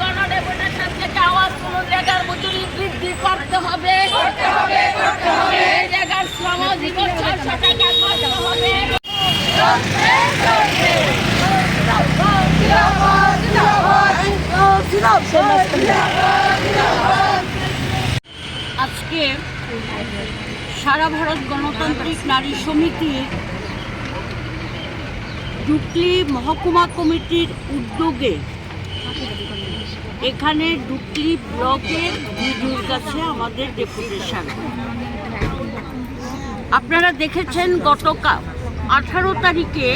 গণডেপুটেশন থেকে আওয়াজ তুলুন, জায়গার মজুরি বৃদ্ধি করতে হবে, জায়গার শ্রম দিবস 600 টাকা করতে হবে। আজকে সারা ভারত গণতান্ত্রিক নারী সমিতির ডুকলি মহকুমা কমিটির উদ্যোগে এখানে ডুকলি ব্লকের ভিডিওর কাছে আমাদের ডেপুটেশন। আপনারা দেখেছেন গতকাল 18 তারিখে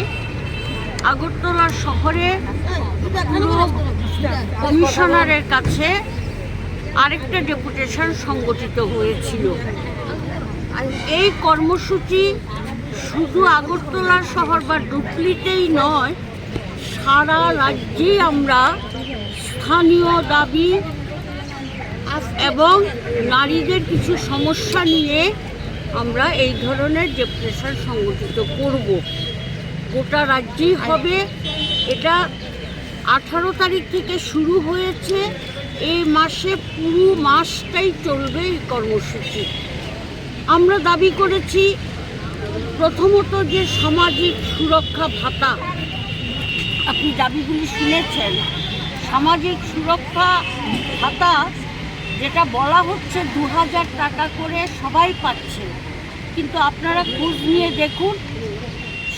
আগরতলা শহরে কমিশনারের কাছে আরেকটা ডেপুটেশন সংগঠিত হয়েছিল। এই কর্মসূচি শুধু আগরতলা শহর বা ডুকলিতেই নয়, সারা রাজ্যেই আমরা স্থানীয় দাবি এবং নারীদের কিছু সমস্যা নিয়ে আমরা এই ধরনের ডেপুটেশন সংগঠিত করব। গোটা রাজ্যেই হবে। এটা 18 তারিখ থেকে শুরু হয়েছে। এই মাসে পুরো মাসটাই চলবে এই কর্মসূচি। আমরা দাবি করেছি প্রথমত যে সামাজিক সুরক্ষা ভাতা, আপনি দাবিগুলি শুনেছেন। সামাজিক সুরক্ষা ভাতা যেটা বলা হচ্ছে 2000 টাকা করে সবাই পাচ্ছে, কিন্তু আপনারা খোঁজ নিয়ে দেখুন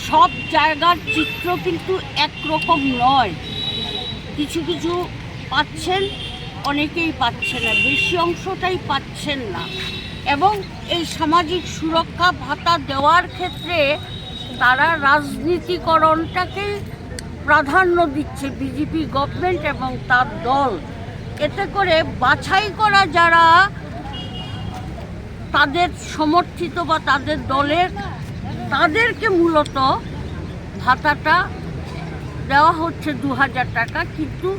সব জায়গার চিত্র কিন্তু একরকম নয়। কিছু কিছু পাচ্ছেন, অনেকেই পাচ্ছে না, বেশি অংশটাই পাচ্ছেন না। এবং এই সামাজিক সুরক্ষা ভাতা দেওয়ার ক্ষেত্রে তারা রাজনীতিকরণটাকে প্রাধান্য দিচ্ছে বিজেপি গভর্নমেন্ট এবং তার দল। এতে করে বাছাই করা যারা তাদের সমর্থিত বা তাদের দলের, তাদেরকে মূলত ভাতাটা দেওয়া হচ্ছে 2000 টাকা। কিন্তু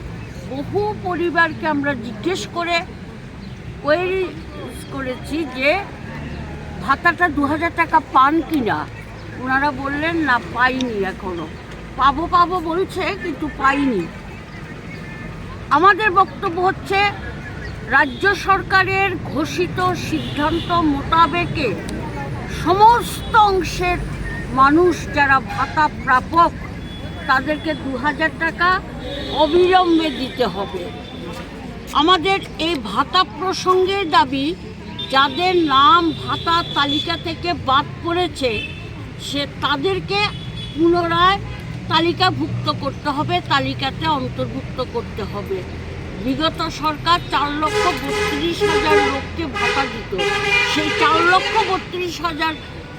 বহু পরিবারকে আমরা জিজ্ঞেস করে কোয়েরি করেছি যে ভাতাটা 2000 টাকা পান কি না। ওনারা বললেন না, পাইনি, এখনো পাবো বলছে কিন্তু পাইনি। আমাদের বক্তব্য হচ্ছে রাজ্য সরকারের ঘোষিত সিদ্ধান্ত মোতাবেকে সমস্ত অংশের মানুষ যারা ভাতা প্রাপক তাদেরকে 2000 টাকা অবিলম্বে দিতে হবে। আমাদের এই ভাতা প্রসঙ্গে দাবি, যাদের নাম ভাতা তালিকা থেকে বাদ পড়েছে তাদেরকে পুনরায় তালিকাভুক্ত করতে হবে, তালিকাতে অন্তর্ভুক্ত করতে হবে। বিগত সরকার 4,32,000 লোককে ভাতা দিত, সেই 4,32,000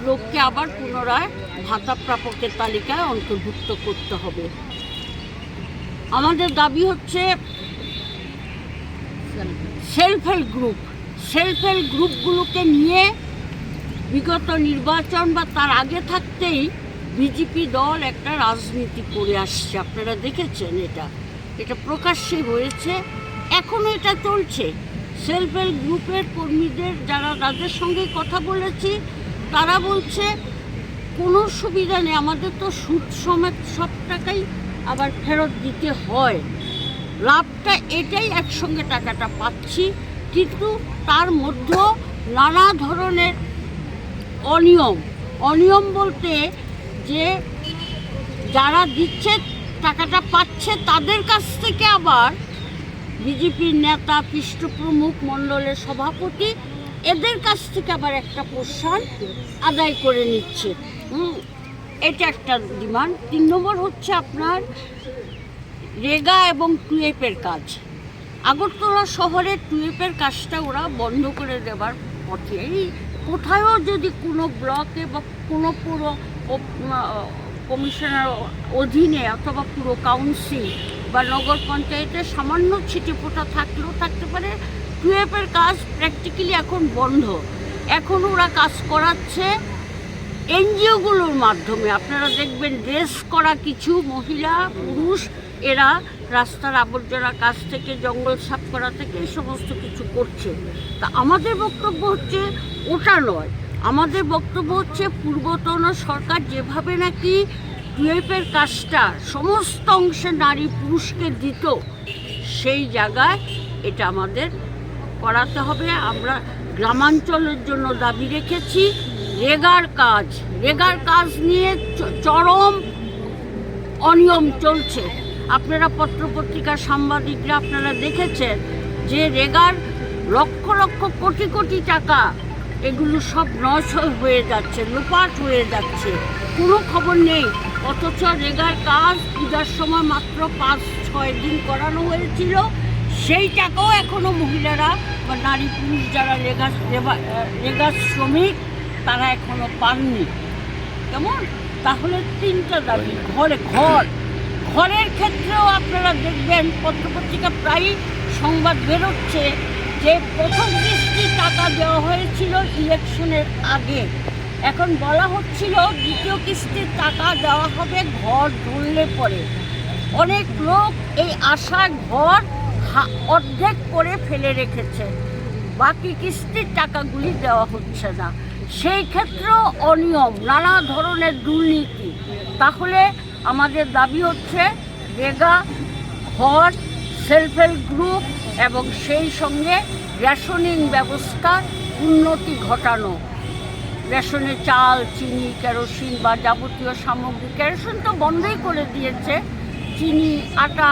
লোককে আবার পুনরায় ভাতা প্রাপকের তালিকায় অন্তর্ভুক্ত করতে হবে। আমাদের দাবি হচ্ছে সেলফ হেল্প গ্রুপগুলোকে নিয়ে বিগত নির্বাচন বা তার আগে থাকতেই বিজেপি দল একটা রাজনীতি করে আসছে। আপনারা দেখেছেন, এটা প্রকাশ্যে হয়েছে, এখনও এটা চলছে। সেলফ হেল্প গ্রুপের কর্মীদের যারা, তাদের সঙ্গে কথা বলেছি, তারা বলছে কোনো সুবিধা নেই, আমাদের তো সুদ সমেত সব টাকাই আবার ফেরত দিতে হয়। লাভটা এটাই, একসঙ্গে টাকাটা পাচ্ছি, কিন্তু তার মধ্যেও নানা ধরনের অনিয়ম বলতে যে যারা দিচ্ছে টাকাটা পাচ্ছে তাদের কাছ থেকে আবার বিজেপির নেতা, পৃষ্ঠপ্রমুখ, মণ্ডলের সভাপতি, এদের কাছ থেকে আবার একটা পোর্শন আদায় করে নিচ্ছে। এটা একটা ডিমান্ড। 3 নম্বর হচ্ছে আপনার রেগা এবং টুয়েপের কাজ। আগরতলা শহরে টুয়েপের কাজটা ওরা বন্ধ করে দেবার পথে। এই কোথায়ও যদি কোনো ব্লকে বা কোনো পুরো কমিশনার অধীনে অথবা পুরো কাউন্সিল বা নগর পঞ্চায়েতে সামান্য ছিটেফোঁটা থাকলেও থাকতে পারে, টুয়েপের কাজ প্র্যাকটিক্যালি এখন বন্ধ। এখন ওরা কাজ করাচ্ছে এনজিওগুলোর মাধ্যমে। আপনারা দেখবেন ড্রেস করা কিছু মহিলা, পুরুষ, এরা রাস্তার আবর্জনা কাজ থেকে, জঙ্গল সাফ করা থেকে এই সমস্ত কিছু করছে। তা আমাদের বক্তব্য হচ্ছে ওটা নয়, আমাদের বক্তব্য হচ্ছে পূর্বতন সরকার যেভাবে নাকি টুয়েপের কাজটা সমস্ত অংশে নারী পুরুষকে দিত, সেই জায়গায় এটা আমাদের করাতে হবে। আমরা গ্রামাঞ্চলের জন্য দাবি রেখেছি রেগার কাজ নিয়ে চরম অনিয়ম চলছে। আপনারা পত্রপত্রিকার সাংবাদিকরা আপনারা দেখেছেন যে রেগার লক্ষ লক্ষ কোটি কোটি টাকা এগুলো সব নয় হয়ে যাচ্ছে, লোপাট হয়ে যাচ্ছে, কোনো খবর নেই। অথচ রেগার কাজ পূজার সময় মাত্র 5-6 দিন করানো হয়েছিল, সেই টাকাও এখনও মহিলারা বা নারী পুরুষ যারা রেগার শ্রমিক তারা এখনও পাননি। কেমন? তাহলে 3টা দাবি। ঘরের ক্ষেত্রেও আপনারা দেখবেন পত্রপত্রিকা প্রায়ই সংবাদ বেরোচ্ছে যে প্রথম কিস্তির টাকা দেওয়া হয়েছিল ইলেকশনের আগে, এখন বলা হচ্ছিল দ্বিতীয় কিস্তির টাকা দেওয়া হবে ঘর ধরলে পরে। অনেক লোক এই আশায় ঘর অর্ধেক করে ফেলে রেখেছে, বাকি কিস্তির টাকাগুলি দেওয়া হচ্ছে না। সেই ক্ষেত্রেও অনিয়ম, নানা ধরনের দুর্নীতি। তাহলে আমাদের দাবি হচ্ছে রেগা, ঘর, সেলফ হেল্প গ্রুপ এবং সেই সঙ্গে রেশনিং ব্যবস্থার উন্নতি ঘটানো। রেশনে চাল, চিনি, কেরোসিন বা যাবতীয় সামগ্রী, কেরোসিন তো বন্ধই করে দিয়েছে, চিনি, আটা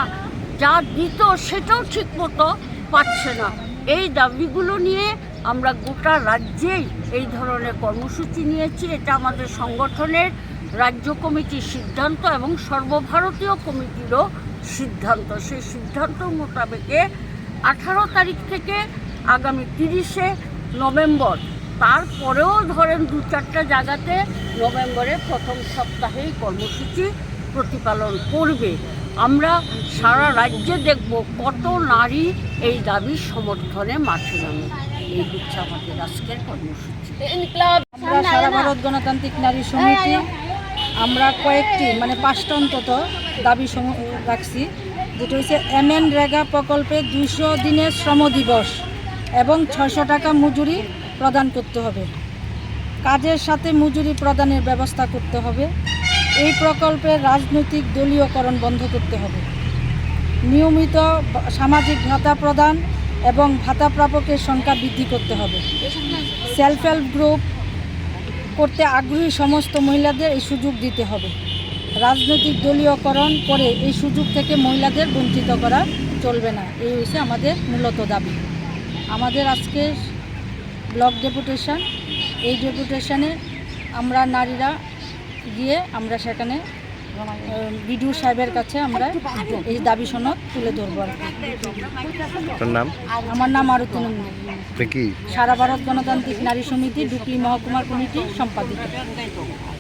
যা দিত সেটাও ঠিকমতো পাচ্ছে না। এই দাবিগুলো নিয়ে আমরা গোটা রাজ্যেই এই ধরনের কর্মসূচি নিয়েছি। এটা আমাদের সংগঠনের রাজ্য কমিটির সিদ্ধান্ত এবং সর্বভারতীয় কমিটিরও সিদ্ধান্ত। সেই সিদ্ধান্ত মোতাবেকে 18 তারিখ থেকে আগামী 30শে নভেম্বর, তারপরেও ধরেন 2-4টা জায়গাতে নভেম্বরের প্রথম সপ্তাহেই কর্মসূচি প্রতিপালন করবে। আমরা সারা রাজ্যে দেখব কত নারী এই দাবির সমর্থনে মাঠে নামে। এই হচ্ছে আমাদের আজকের কর্মসূচি। আমরা সারা ভারত গণতান্ত্রিক নারী সমিতি আমরা কয়েকটি 5টা অন্তত দাবি রাখছি, যেটা হচ্ছে রেগা প্রকল্পে 200 দিনের শ্রম দিবস এবং 600 টাকা মজুরি প্রদান করতে হবে। কাজের সাথে মজুরি প্রদানের ব্যবস্থা করতে হবে। এই প্রকল্পের রাজনৈতিক দলীয়করণ বন্ধ করতে হবে। নিয়মিত সামাজিক ভাতা প্রদান এবং ভাতা প্রাপকের সংখ্যা বৃদ্ধি করতে হবে। সেলফ হেল্প গ্রুপ করতে আগ্রহী সমস্ত মহিলাদের এই সুযোগ দিতে হবে। রাজনৈতিক দলীয়করণ করে এই সুযোগ থেকে মহিলাদের বঞ্চিত করা চলবে না। এই হচ্ছে আমাদের মূলত দাবি। আমাদের আজকের ব্লক ডেপুটেশন, এই ডেপুটেশনে আমরা নারীরা গিয়ে আমরা সেখানে বিডিও সাহেবের কাছে আমরা এই দাবি সনদ তুলে ধরবো। আমার নাম আরতি নন্দী, সারা ভারত গণতান্ত্রিক নারী সমিতি ডুকলি মহকুমার কমিটির সম্পাদিকা।